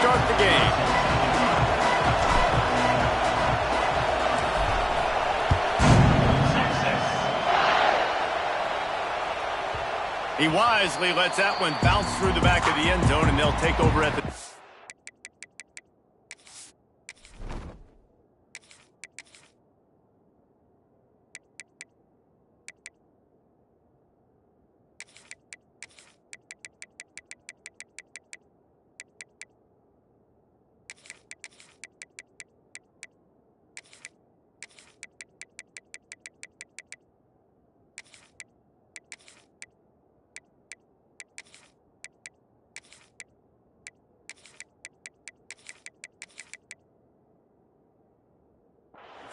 start the game. He wisely lets that one bounce through the back of the end zone, and they'll take over at the...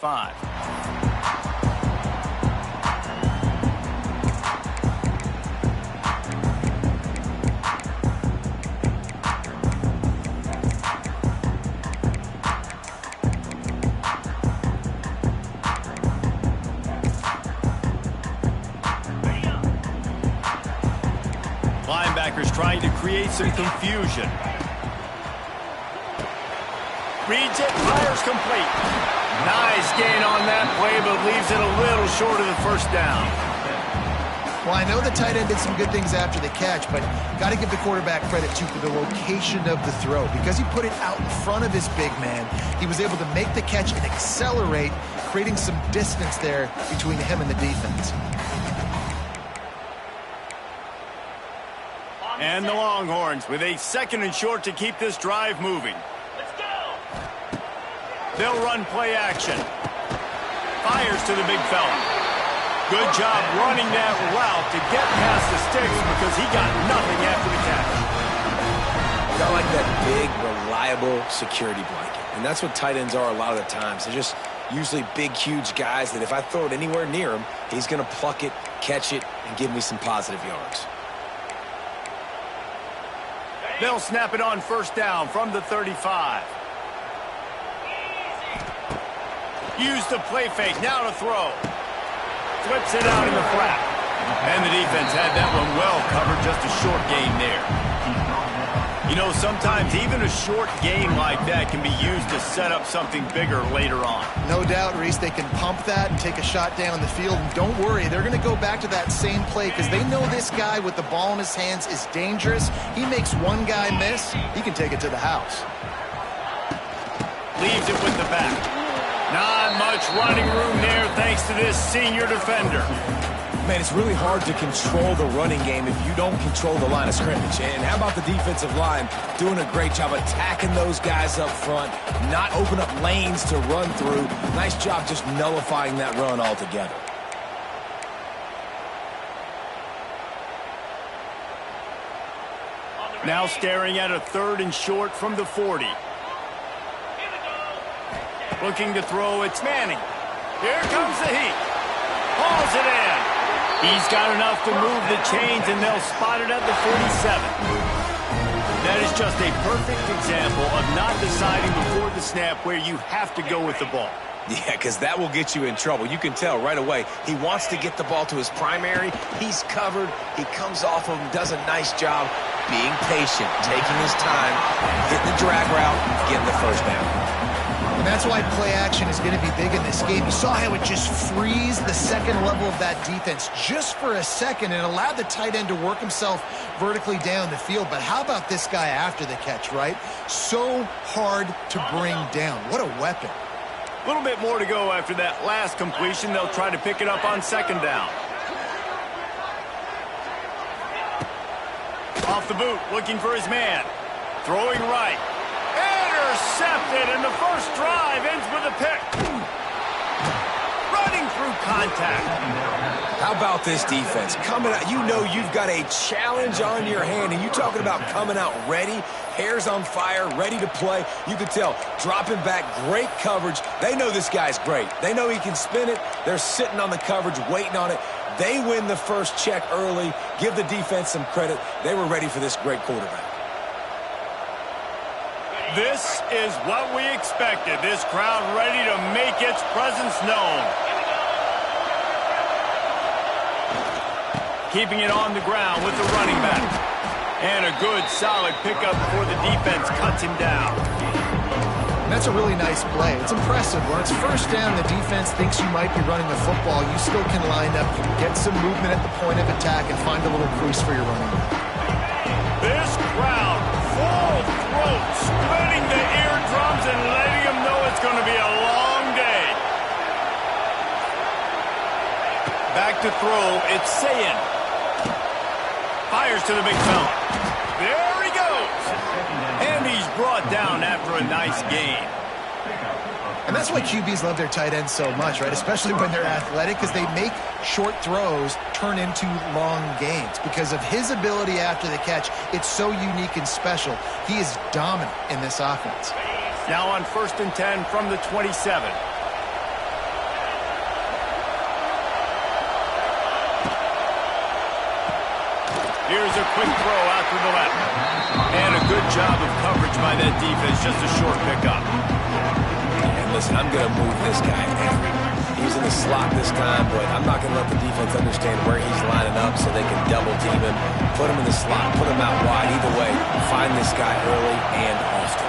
Five. Linebackers trying to create some confusion. Reads it, fires complete. Nice gain on that play, but leaves it a little short of the first down. Well, I know the tight end did some good things after the catch, but got to give the quarterback credit, too, for the location of the throw. Because he put it out in front of his big man, he was able to make the catch and accelerate, creating some distance there between him and the defense. And the Longhorns with a 2nd and short to keep this drive moving. They'll run play action. Fires to the big fella. Good job running that route to get past the sticks because he got nothing after the catch. Got like that big, reliable security blanket. And that's what tight ends are a lot of the times. They're just usually big, huge guys that if I throw it anywhere near him, he's going to pluck it, catch it, and give me some positive yards. They'll snap it on first down from the 35. Use the play fake, now to throw. Flips it out in the flat. And the defense had that one well covered, just a short gain there. You know, sometimes even a short gain like that can be used to set up something bigger later on. No doubt, Reese, they can pump that and take a shot down the field. And don't worry, they're going to go back to that same play because they know this guy with the ball in his hands is dangerous. He makes one guy miss, he can take it to the house. Leaves it with the back. Not much running room there thanks to this senior defender. Man, it's really hard to control the running game if you don't control the line of scrimmage. And how about the defensive line doing a great job attacking those guys up front, not open up lanes to run through. Nice job just nullifying that run altogether. Now staring at a 3rd and short from the 40. Looking to throw, it's Manning. Here comes the heat. Hauls it in. He's got enough to move the chains, and they'll spot it at the 47. That is just a perfect example of not deciding before the snap where you have to go with the ball. Yeah, because that will get you in trouble. You can tell right away he wants to get the ball to his primary. He's covered. He comes off of him, does a nice job being patient, taking his time, hitting the drag route, getting the first down. And that's why play action is going to be big in this game. You saw how it just frees the second level of that defense just for a second and allowed the tight end to work himself vertically down the field. But how about this guy after the catch, right? So hard to bring down. What a weapon. A little bit more to go after that last completion. They'll try to pick it up on 2nd down. Off the boot, looking for his man. Throwing right. Intercepted, and the first drive ends with a pick. Running through contact. How about this defense? Coming out, you know you've got a challenge on your hand, and you talking about coming out ready, hair's on fire, ready to play. You can tell, dropping back, great coverage. They know this guy's great. They know he can spin it. They're sitting on the coverage, waiting on it. They win the first check early. Give the defense some credit. They were ready for this great quarterback. This is what we expected. This crowd ready to make its presence known. Keeping it on the ground with the running back. And a good, solid pickup before the defense cuts him down. That's a really nice play. It's impressive. When it's first down, the defense thinks you might be running the football. You still can line up, get some movement at the point of attack, and find a little crease for your running back. This crowd, full throat, splitting the eardrums and letting them know it's going to be a long day. Back to throw, it's Sayin. Fires to the big fella. There he goes. And he's brought down after a nice gain. And that's why QBs love their tight ends so much, right? Especially when they're athletic, because they make short throws turn into long gains. Because of his ability after the catch, it's so unique and special. He is dominant in this offense. Now on 1st and 10 from the 27. Here's a quick throw out to the left. And a good job of coverage by that defense. Just a short pickup. And listen, I'm going to move this guy everywhere. He's in the slot this time, but I'm not going to let the defense understand where he's lining up so they can double team him, put him in the slot, put him out wide. Either way, find this guy early and often.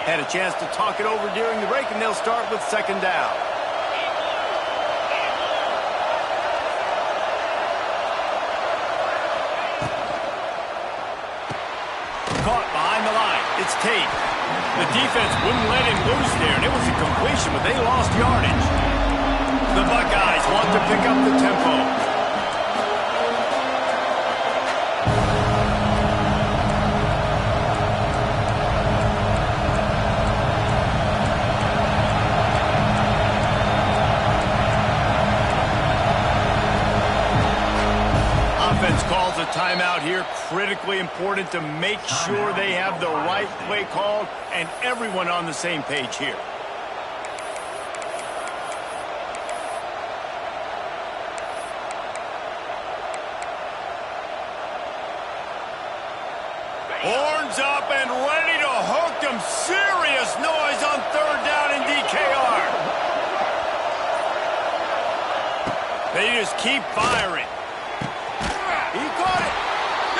Had a chance to talk it over during the break, and they'll start with 2nd down. Caught behind the line. It's Tate. The defense wouldn't let him loose there, and it was a completion, but they lost yardage. The Buckeyes want to pick up the tempo. Calls a timeout here, critically important to make sure they have the right play called and everyone on the same page here. Horns up and ready to hook them. Serious noise on 3rd down in DKR. They just keep firing. He caught it.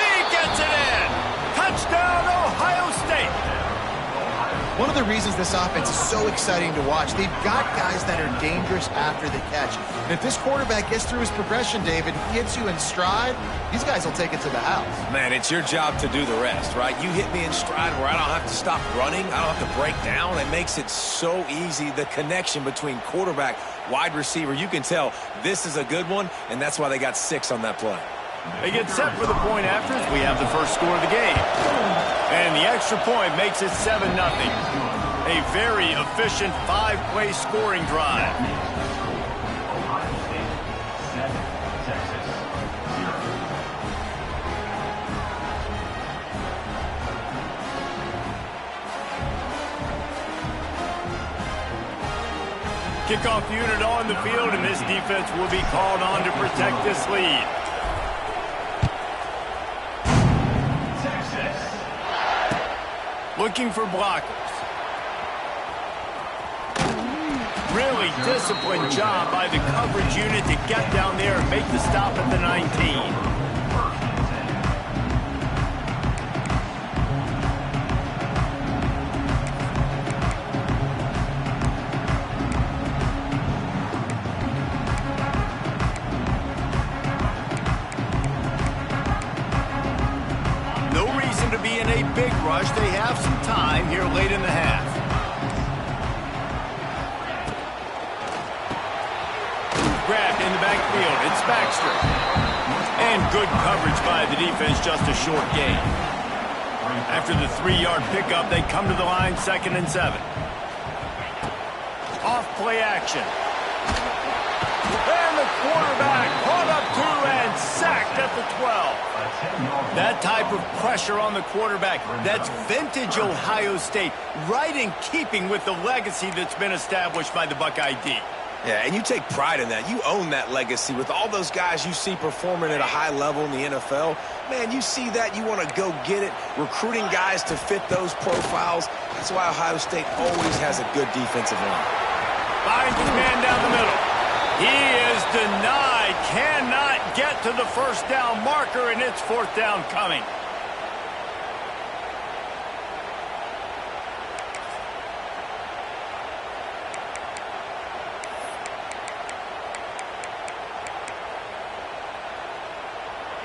He gets it in. Touchdown, Ohio State. One of the reasons this offense is so exciting to watch, they've got guys that are dangerous after the catch. And if this quarterback gets through his progression, David, he hits you in stride, these guys will take it to the house. Man, it's your job to do the rest, right? You hit me in stride where I don't have to stop running. I don't have to break down. It makes it so easy, the connection between quarterback, wide receiver. You can tell this is a good one, and that's why they got 6 on that play. They get set for the point after as we have the first score of the game. And the extra point makes it 7-0. A very efficient 5-play scoring drive. Kickoff unit on the field, and this defense will be called on to protect this lead. Looking for blockers. Really disciplined job by the coverage unit to get down there and make the stop at the 19. Big rush. They have some time here late in the half. Grabbed in the backfield. It's Baxter. And good coverage by the defense, just a short gain. After the 3-yard pickup, they come to the line, 2nd and 7. Off play action. And the quarterback caught up to and sacked at the 12. That type of pressure on the quarterback, that's vintage Ohio State, right in keeping with the legacy that's been established by the Buckeye D. Yeah, and you take pride in that. You own that legacy with all those guys you see performing at a high level in the NFL. Man, you see that, you want to go get it, recruiting guys to fit those profiles. That's why Ohio State always has a good defensive line. Finds his man down the middle. He is denied, cannot get to the first down marker, and it's fourth down coming.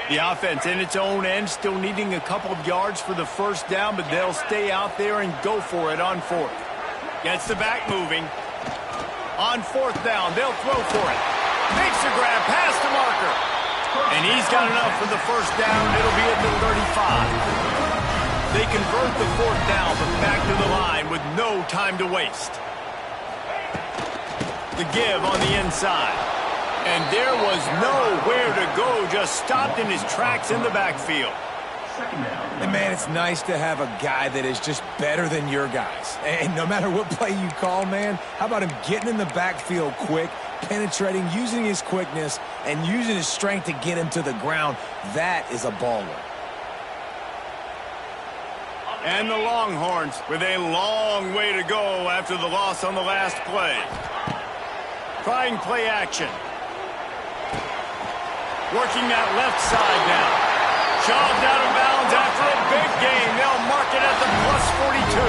The offense in its own end, still needing a couple of yards for the first down, but they'll stay out there and go for it on fourth. Gets the back moving. On fourth down, they'll throw for it. Makes the grab past the marker. And he's got enough for the first down. It'll be at the 35. They convert the fourth down, but back to the line with no time to waste. The give on the inside. And there was nowhere to go, just stopped in his tracks in the backfield. And, man, it's nice to have a guy that is just better than your guys. And no matter what play you call, man, how about him getting in the backfield quick, penetrating, using his quickness, and using his strength to get him to the ground? That is a baller. And the Longhorns with a long way to go after the loss on the last play. Trying play action. Working that left side now. Shoved out of bounds after a big gain. They'll mark it at the +42.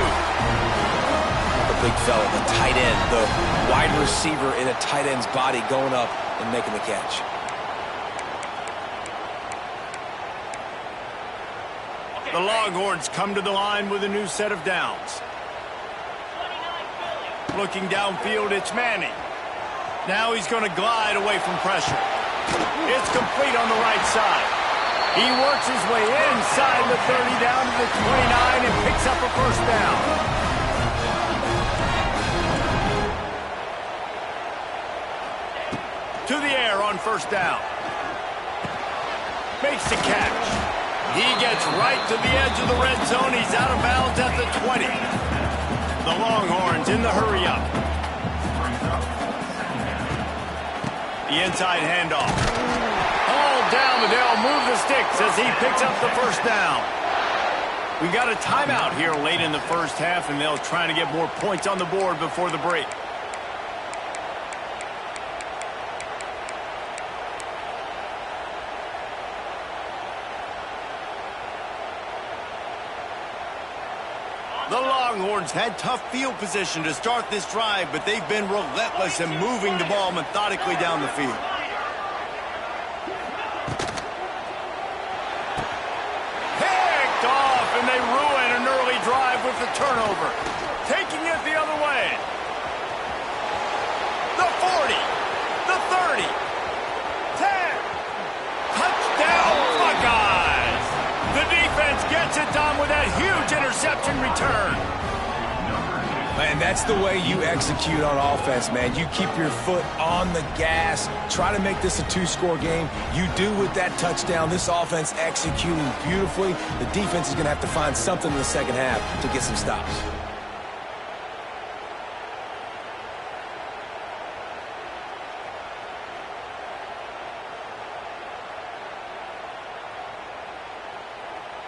The big fella, the tight end, the wide receiver in a tight end's body going up and making the catch. The Longhorns come to the line with a new set of downs. Looking downfield, it's Manning. Now he's going to glide away from pressure. It's complete on the right side. He works his way inside the 30 down to the 29 and picks up a first down. To the air on first down. Makes the catch. He gets right to the edge of the red zone. He's out of bounds at the 20. The Longhorns in the hurry-up. The inside handoff. All down, but they'll move the sticks as he picks up the first down. We got a timeout here late in the first half, and they'll try to get more points on the board before the break. The Longhorns had tough field position to start this drive, but they've been relentless in moving the ball methodically down the field. Picked off, and they ruin an early drive with the turnover. Taking it the other way. The 40, the 30, 10. Touchdown, Buckeyes! The defense gets it done with that huge interception return. Man, that's the way you execute on offense, man. You keep your foot on the gas. Try to make this a two-score game. You do with that touchdown. This offense executing beautifully. The defense is going to have to find something in the second half to get some stops.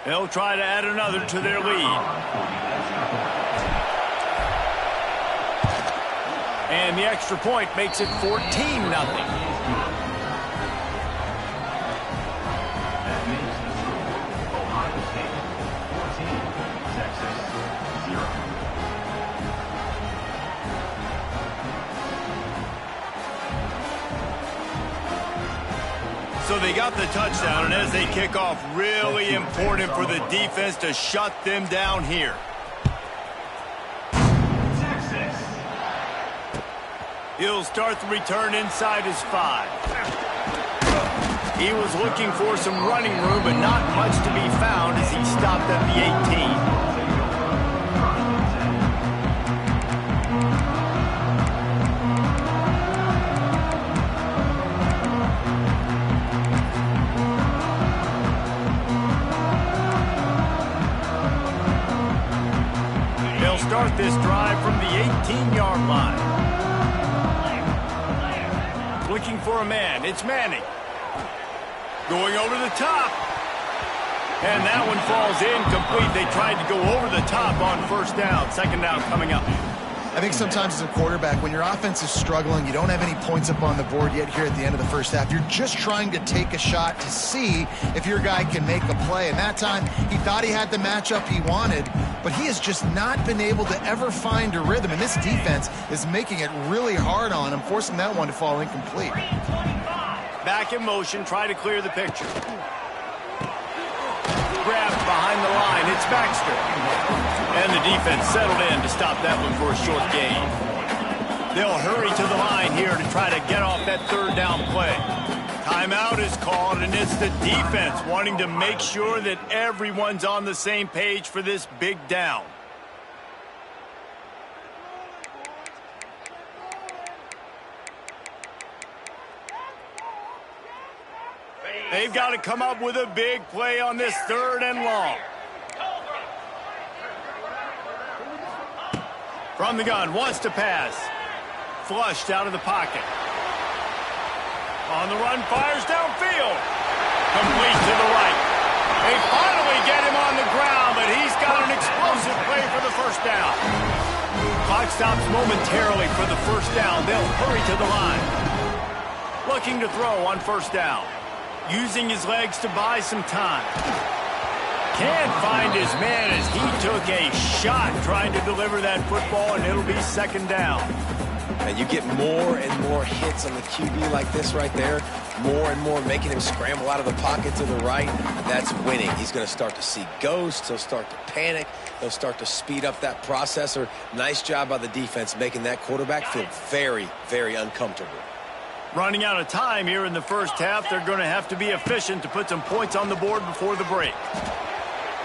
They'll try to add another to their lead. And the extra point makes it 14-0. So they got the touchdown, and as they kick off, really important for the defense to shut them down here. He'll start the return inside his 5. He was looking for some running room, but not much to be found as he stopped at the 18. start this drive from the 18-yard line. Looking for a man. It's Manning. Going over the top. And that one falls incomplete. They tried to go over the top on first down. Second down coming up. I think sometimes as a quarterback, when your offense is struggling, you don't have any points up on the board yet here at the end of the first half. You're just trying to take a shot to see if your guy can make a play. And that time, he thought he had the matchup he wanted, but he has just not been able to ever find a rhythm. And this defense is making it really hard on him, forcing that one to fall incomplete. Back in motion, try to clear the picture. Grabbed behind the line, it's Baxter. And the defense settled in to stop that one for a short gain. They'll hurry to the line here to try to get off that third down play. Timeout is called, and it's the defense wanting to make sure that everyone's on the same page for this big down. They've got to come up with a big play on this third and long. From the gun, wants to pass. Flushed out of the pocket. On the run, fires downfield. Complete to the right. They finally get him on the ground, but he's got an explosive play for the first down. Clock stops momentarily for the first down. They'll hurry to the line. Looking to throw on first down. Using his legs to buy some time. Can't find his man as he took a shot trying to deliver that football, and it'll be second down. And you get more and more hits on the QB like this right there. More and more making him scramble out of the pocket to the right. That's winning. He's going to start to see ghosts. He'll start to panic. He'll start to speed up that processor. Nice job by the defense making that quarterback feel very, very uncomfortable. Running out of time here in the first half. They're going to have to be efficient to put some points on the board before the break.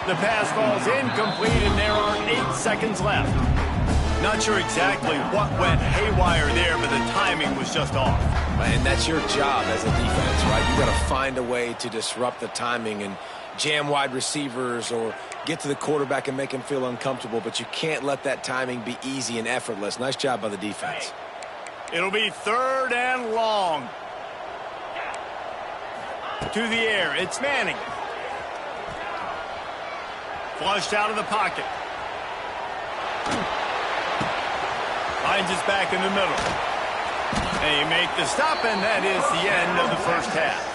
The pass falls incomplete, and there are 8 seconds left. Not sure exactly what went haywire there, but the timing was just off. And that's your job as a defense, right? You got to find a way to disrupt the timing and jam wide receivers or get to the quarterback and make him feel uncomfortable, but you can't let that timing be easy and effortless. Nice job by the defense. It'll be third and long. To the air, it's Manning. Flushed out of the pocket. Finds his back in the middle. They make the stop, and that is the end of the first half.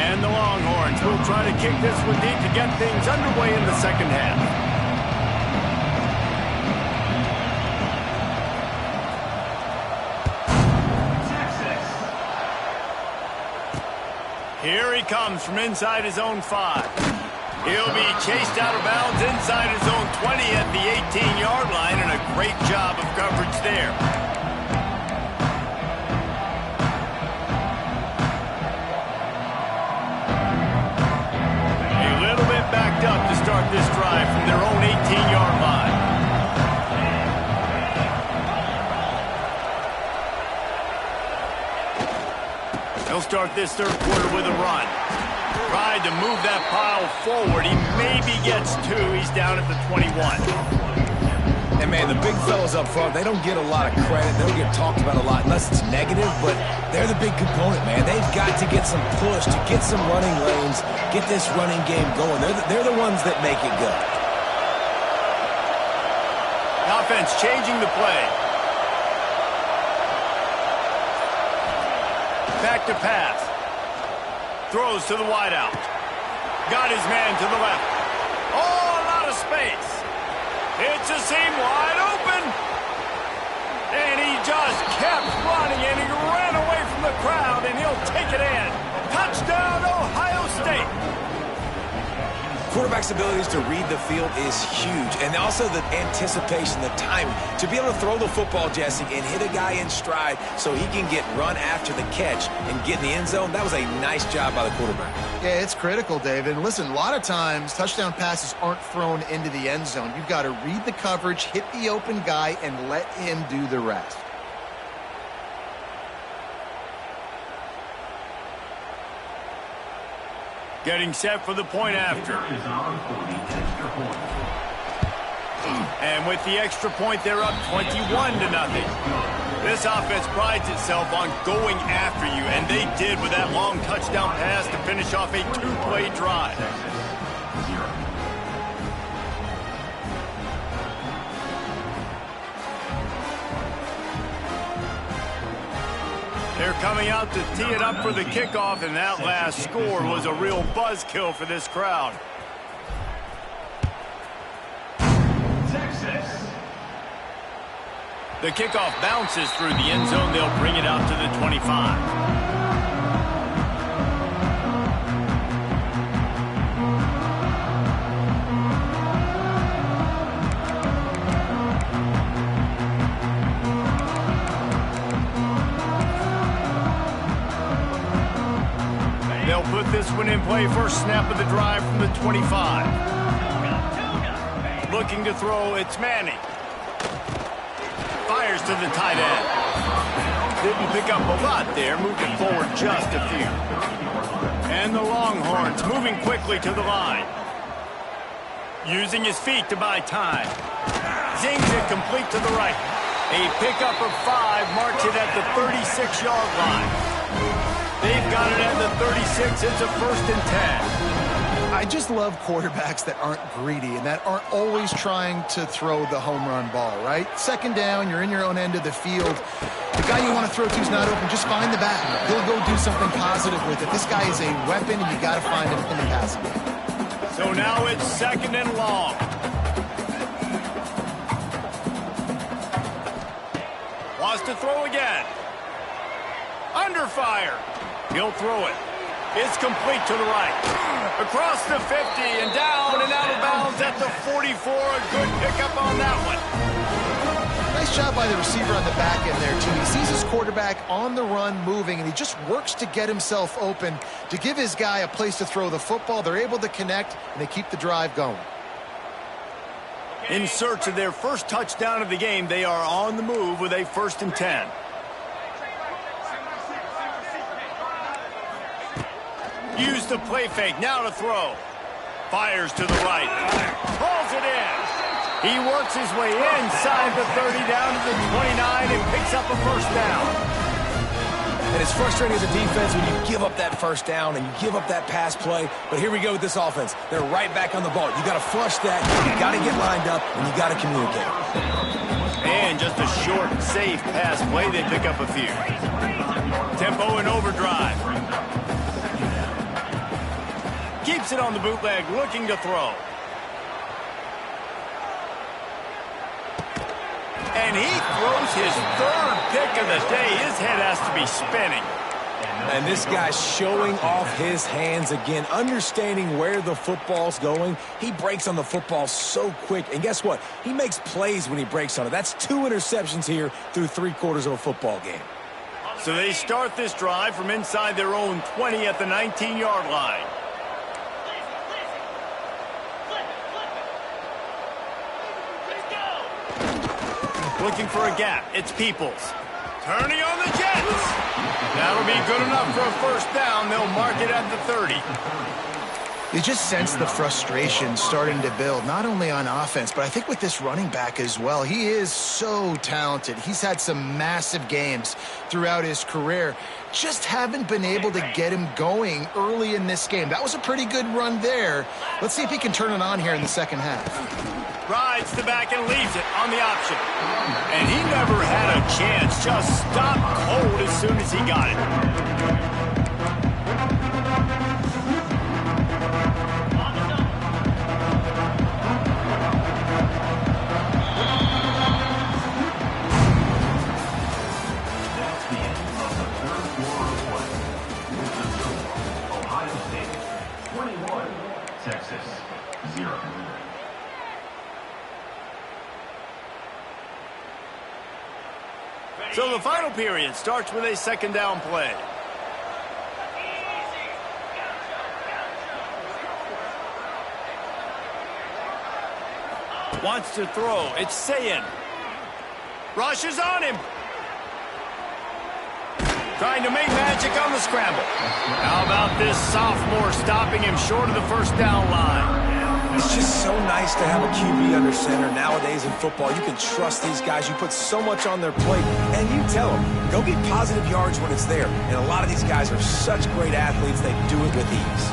And the Longhorns will try to kick this one deep to get things underway in the second half. Here he comes from inside his own 5. He'll be chased out of bounds inside his own 20 at the 18-yard line, and a great job of coverage there. Backed up to start this drive from their own 18-yard line. They'll start this third quarter with a run. Tried to move that pile forward. He maybe gets 2. He's down at the 21. And, man, the big fellas up front, they don't get a lot of credit. They don't get talked about a lot unless it's negative, but they're the big component, man. They've got to get some push, to get some running lanes, get this running game going. They're the ones that make it go. Offense changing the play. Back to pass. Throws to the wideout. Got his man to the left. Oh, a lot of space. It's a seam wide open. And he just kept running, and he ran away from the crowd, and he'll take it in. Touchdown, Ohio State. quarterback's abilities to read the field is huge, and also the anticipation, the timing. To be able to throw the football, Jesse, and hit a guy in stride so he can get run after the catch and get in the end zone, that was a nice job by the quarterback. Yeah, it's critical, David. And listen, a lot of times touchdown passes aren't thrown into the end zone. You've got to read the coverage, hit the open guy, and let him do the rest. Getting set for the point after. And with the extra point, they're up 21-0. This offense prides itself on going after you, and they did with that long touchdown pass to finish off a two-play drive. They're coming out to tee it up for the kickoff, and that last score was a real buzzkill for this crowd. Texas. The kickoff bounces through the end zone. They'll bring it out to the 25. They'll put this one in play. First snap of the drive from the 25. Looking to throw, it's Manning. Fires to the tight end. Didn't pick up a lot there, moving forward just a few. And the Longhorns moving quickly to the line. Using his feet to buy time. Zings it complete to the right. A pickup of 5 marks it at the 36-yard line. They've got it at the 36. It's a 1st and 10. I just love quarterbacks that aren't greedy and that aren't always trying to throw the home run ball, right? Second down, you're in your own end of the field. The guy you want to throw to is not open. Just find the back. He'll go do something positive with it. This guy is a weapon, and you got to find him in the passing game. So now it's 2nd and long. Wants to throw again. Under fire. He'll throw it. It's complete to the right. Across the 50 and down and out of bounds at the 44. A good pickup on that one. Nice job by the receiver on the back end there, too. He sees his quarterback on the run moving, and he just works to get himself open to give his guy a place to throw the football. They're able to connect, and they keep the drive going. In search of their first touchdown of the game, they are on the move with a 1st and 10. Use the play fake, now to throw. Fires to the right. Pulls it in. He works his way inside the 30 down to the 29 and picks up a 1st down. And it's frustrating as a defense when you give up that 1st down and you give up that pass play. But here we go with this offense. They're right back on the ball. You got to flush that. You got to get lined up, and you got to communicate. And just a short, safe pass play. They pick up a few. Tempo and overdrive. Keeps it on the bootleg, looking to throw. And he throws his 3rd pick of the day. His head has to be spinning. And this guy's showing off his hands again, understanding where the football's going. He breaks on the football so quick. And guess what? He makes plays when he breaks on it. That's 2 interceptions here through 3/4 of a football game. So they start this drive from inside their own 20 at the 19-yard line. Looking for a gap. It's Peoples. Turning on the Jets. That'll be good enough for a 1st down. They'll mark it at the 30. You just sense the frustration starting to build, not only on offense, but I think with this running back as well. He is so talented. He's had some massive games throughout his career. Just haven't been able to get him going early in this game. That was a pretty good run there. Let's see if he can turn it on here in the 2nd half. Rides the back and leaves it on the option. And he never had a chance. Just stopped cold as soon as he got it. Ohio State, 21, Texas. So the final period starts with a second down play. Wants to throw. It's Sayin. Rushes on him. Trying to make magic on the scramble. How about this sophomore stopping him short of the first down line? It's just so nice to have a QB under center. Nowadays in football, you can trust these guys. You put so much on their plate, and you tell them, go get positive yards when it's there. And a lot of these guys are such great athletes, they do it with ease.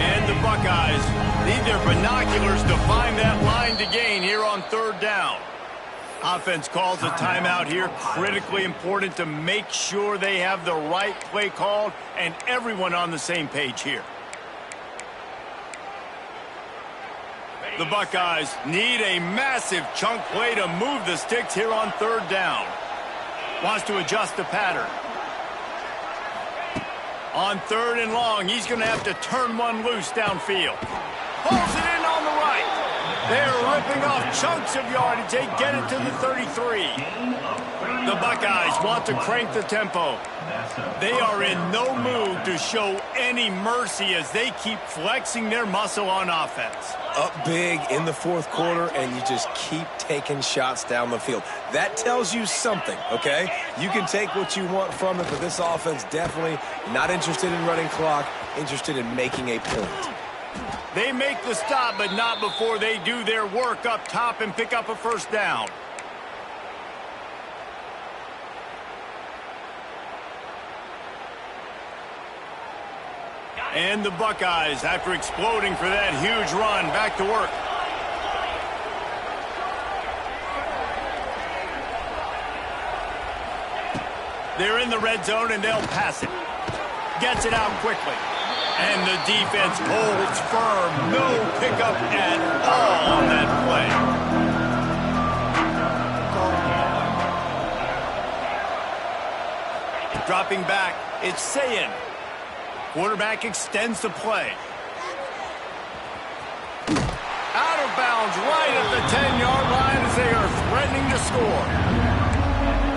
And the Buckeyes need their binoculars to find that line to gain here on third down. Offense calls a timeout here. Critically important to make sure they have the right play called and everyone on the same page here. The Buckeyes need a massive chunk play to move the sticks here on third down. Wants to adjust the pattern. On third and long, he's going to have to turn one loose downfield. Pulls it in on the right. They're ripping off chunks of yardage. They get it to the 33. The Buckeyes want to crank the tempo. They are in no mood to show any mercy as they keep flexing their muscle on offense. Up big in the fourth quarter, and you just keep taking shots down the field. That tells you something, okay? You can take what you want from it, but this offense definitely not interested in running clock, interested in making a point. They make the stop, but not before they do their work up top and pick up a first down. And the Buckeyes, after exploding for that huge run, back to work. They're in the red zone, and they'll pass it. Gets it out quickly. And the defense holds firm. No pickup at all on that play. Dropping back, it's Sayin. Quarterback extends the play. Out of bounds right at the 10-yard line as they are threatening to score.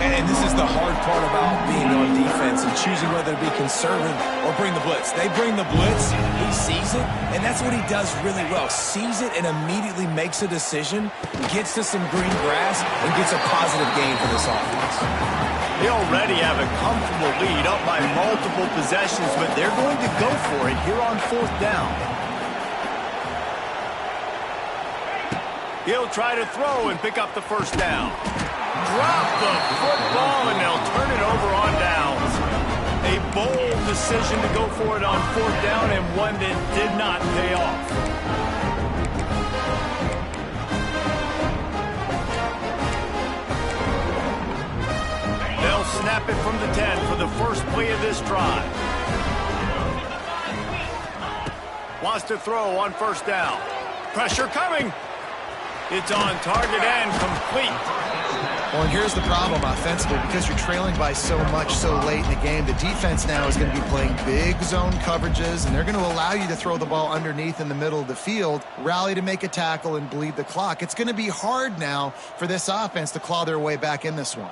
And this is the hard part about being on defense and choosing whether to be conservative or bring the blitz. They bring the blitz, he sees it, and that's what he does really well. Sees it and immediately makes a decision, gets to some green grass, and gets a positive gain for this offense. They already have a comfortable lead up by multiple possessions, but they're going to go for it here on fourth down. He'll try to throw and pick up the first down. Drop the football, and they'll turn it over on downs. A bold decision to go for it on fourth down, and one that did not pay off. They'll snap it from the 10 for the first play of this drive. Wants to throw on first down. Pressure coming. It's on target and complete. Well, and here's the problem offensively. Because you're trailing by so much so late in the game, the defense now is going to be playing big zone coverages, and they're going to allow you to throw the ball underneath in the middle of the field, rally to make a tackle, and bleed the clock. It's going to be hard now for this offense to claw their way back in this one.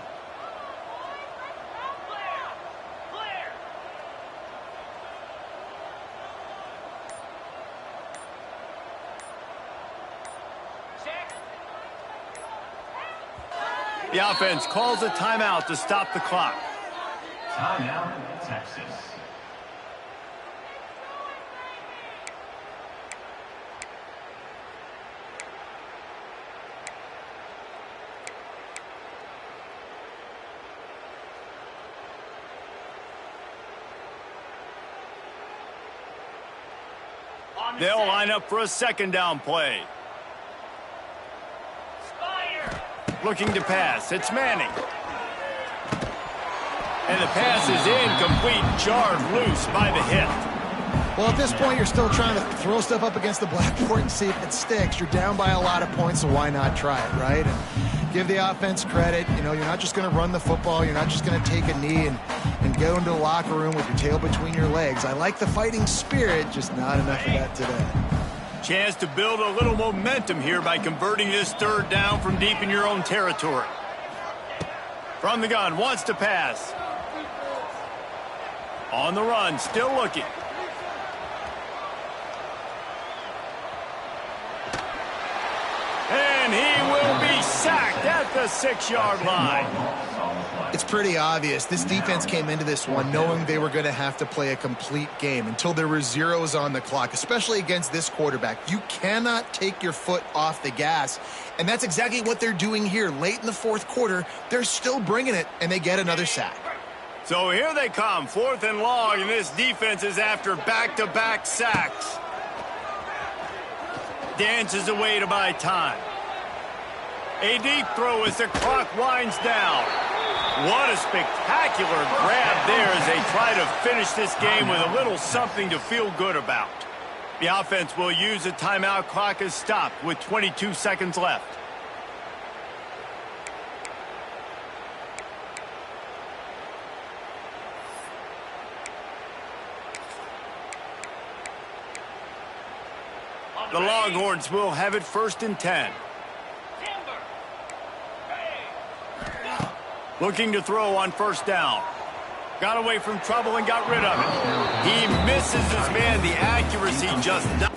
The offense calls a timeout to stop the clock. Timeout, Texas. They'll line up for a second down play. Looking to pass. It's Manning. And the pass is incomplete, jarred loose by the hit. Well, at this point, you're still trying to throw stuff up against the blackboard and see if it sticks. You're down by a lot of points, so why not try it, right? And give the offense credit. You know, you're not just going to run the football. You're not just going to take a knee and go into the locker room with your tail between your legs. I like the fighting spirit, just not enough of that today. Chance to build a little momentum here by converting this third down from deep in your own territory. From the gun, wants to pass. On the run, still looking. And he will be sacked at the 6-yard line. It's pretty obvious. This defense came into this one knowing they were going to have to play a complete game until there were zeros on the clock, especially against this quarterback. You cannot take your foot off the gas, and that's exactly what they're doing here. Late in the fourth quarter, they're still bringing it, and they get another sack. So here they come, 4th and long, and this defense is after back-to-back sacks. Dances away to buy time. A deep throw as the clock winds down. What a spectacular grab there as they try to finish this game with a little something to feel good about. The offense will use the timeout. Clock is stopped with 22 seconds left. The Longhorns will have it 1st and 10. Looking to throw on 1st down. Got away from trouble and got rid of it. He misses his man. The accuracy just not.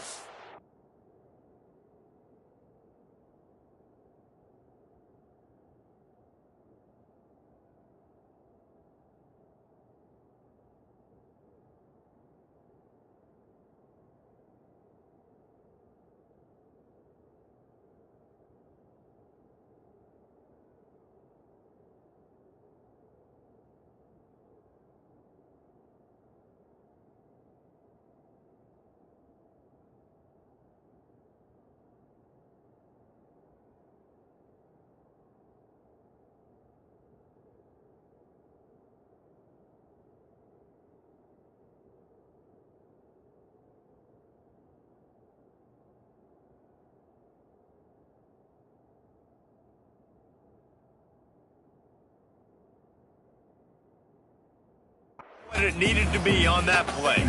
It needed to be on that play.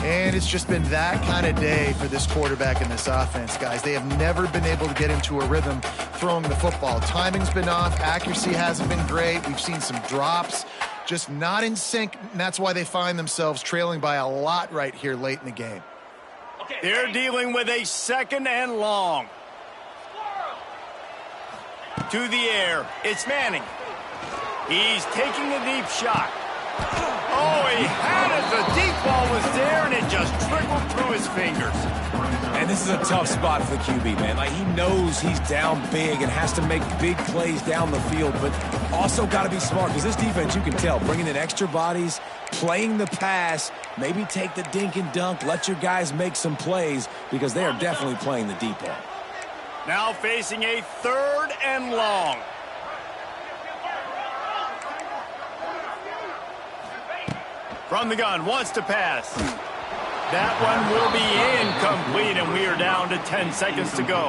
And it's just been that kind of day for this quarterback and this offense, guys. They have never been able to get into a rhythm throwing the football. Timing's been off. Accuracy hasn't been great. We've seen some drops, just not in sync. And that's why they find themselves trailing by a lot right here late in the game. They're dealing with a 2nd and long. To the air. It's Manning. He's taking a deep shot. Oh, he had it. The deep ball was there, and it just trickled through his fingers. And this is a tough spot for the QB, man. Like, he knows he's down big and has to make big plays down the field, but also got to be smart because this defense, you can tell, bringing in extra bodies, playing the pass, maybe take the dink and dunk, let your guys make some plays because they are definitely playing the deep ball. Now facing a 3rd and long. From the gun, wants to pass. That one will be incomplete, and we are down to 10 seconds to go.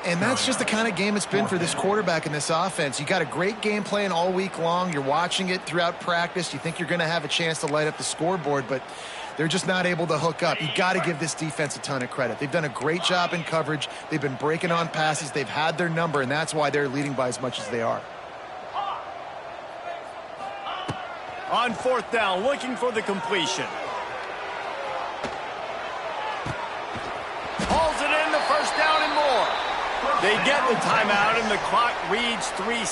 And that's just the kind of game it's been for this quarterback and this offense. You got a great game plan all week long. You're watching it throughout practice. You think you're going to have a chance to light up the scoreboard, but they're just not able to hook up. You got to give this defense a ton of credit. They've done a great job in coverage. They've been breaking on passes. They've had their number, and that's why they're leading by as much as they are. On 4th down, looking for the completion. Hauls it in, the 1st down and more. They get the timeout, and the clock reads 3.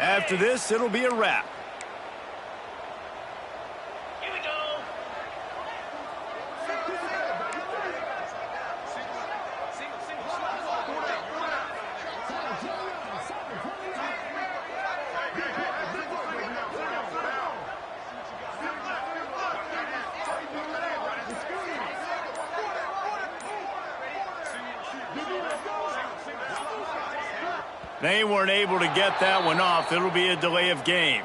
After this, it'll be a wrap. Here we go. They weren't able to get that one off. It'll be a delay of game.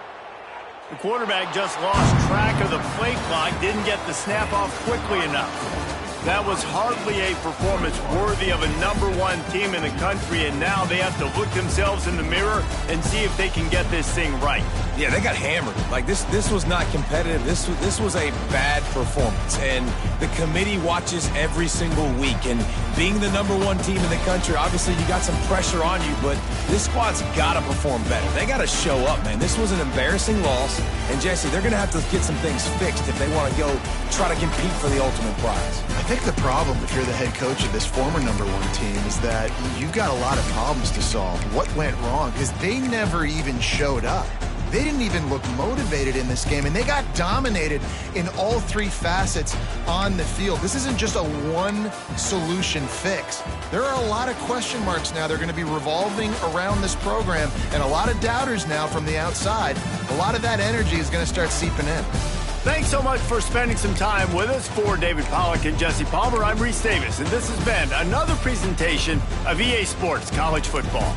The quarterback just lost track of the play clock, didn't get the snap off quickly enough. That was hardly a performance worthy of a #1 team in the country, and now they have to look themselves in the mirror and see if they can get this thing right. Yeah, they got hammered. Like, this was not competitive. This was a bad performance, and the committee watches every single week. And being the #1 team in the country, obviously you got some pressure on you, but this squad's got to perform better. They got to show up, man. This was an embarrassing loss, and Jesse, they're going to have to get some things fixed if they want to go try to compete for the ultimate prize. I think the problem, if you're the head coach of this former #1 team, is that you've got a lot of problems to solve. What went wrong? Because they never even showed up. They didn't even look motivated in this game, and they got dominated in all 3 facets on the field. This isn't just a one-solution fix. There are a lot of question marks now. They're going to be revolving around this program, and a lot of doubters now from the outside. A lot of that energy is going to start seeping in. Thanks so much for spending some time with us. For David Pollack and Jesse Palmer, I'm Reese Davis, and this has been another presentation of EA Sports College Football.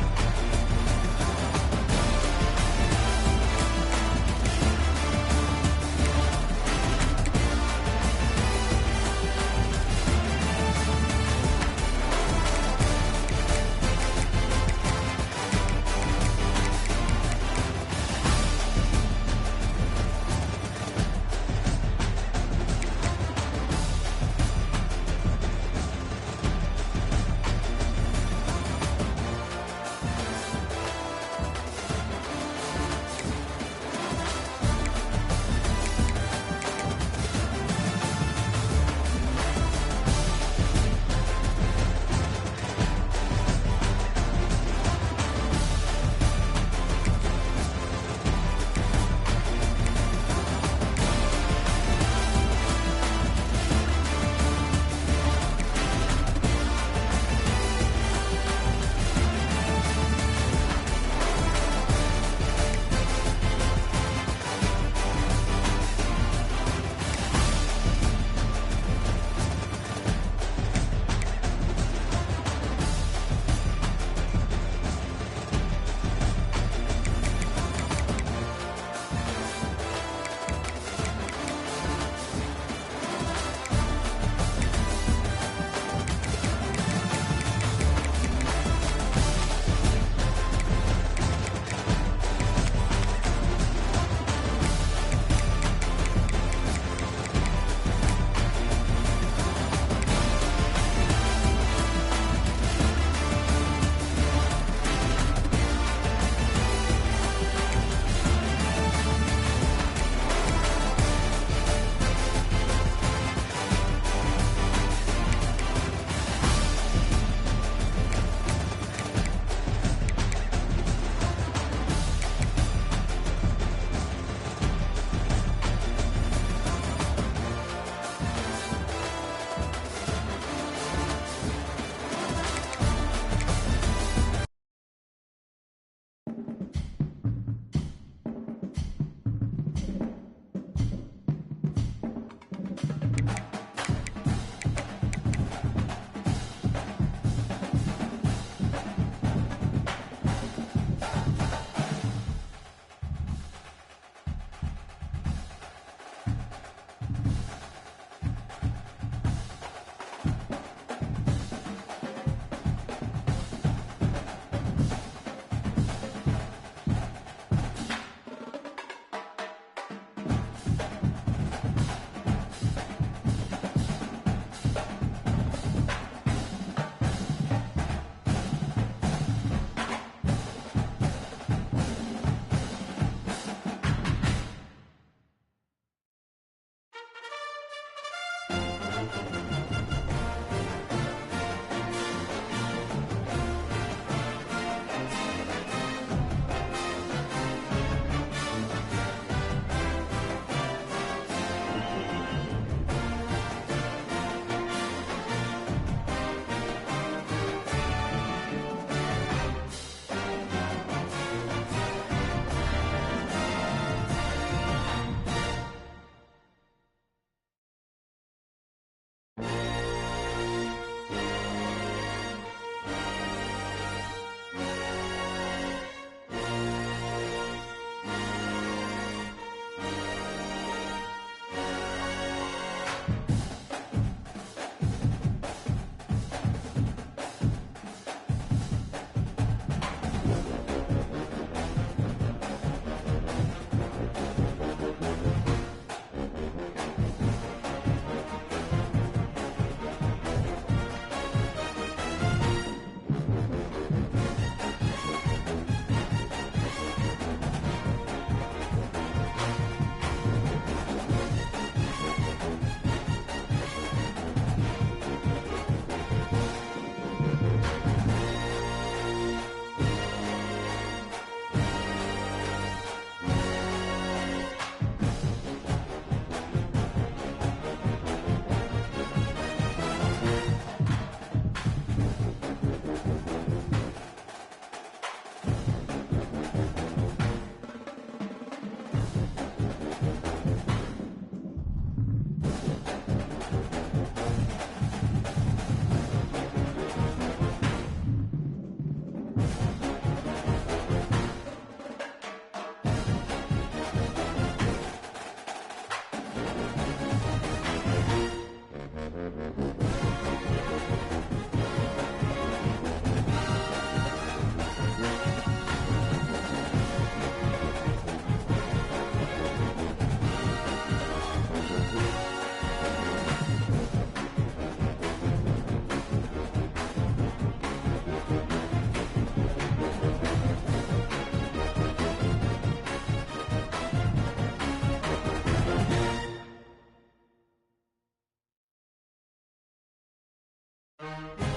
it.